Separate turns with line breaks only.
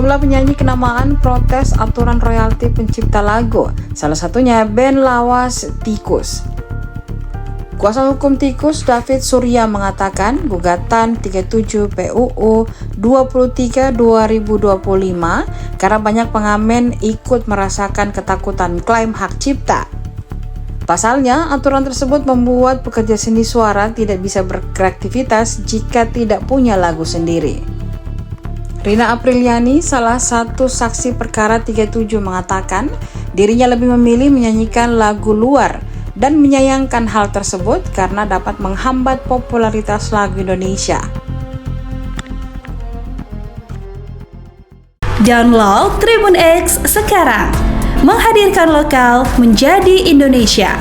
Sejumlah penyanyi kenamaan protes aturan royalti pencipta lagu, salah satunya band lawas Tikus. Kuasa hukum Tikus, David Surya, mengatakan gugatan 37 PUU 23 2025 karena banyak pengamen ikut merasakan ketakutan klaim hak cipta. Pasalnya, aturan tersebut membuat pekerja seni suara tidak bisa berkreativitas jika tidak punya lagu sendiri. Rina Apriliani, salah satu saksi perkara 37, mengatakan dirinya lebih memilih menyanyikan lagu luar dan menyayangkan hal tersebut karena dapat menghambat popularitas lagu Indonesia.
Download Tribun X sekarang, menghadirkan lokal menjadi Indonesia.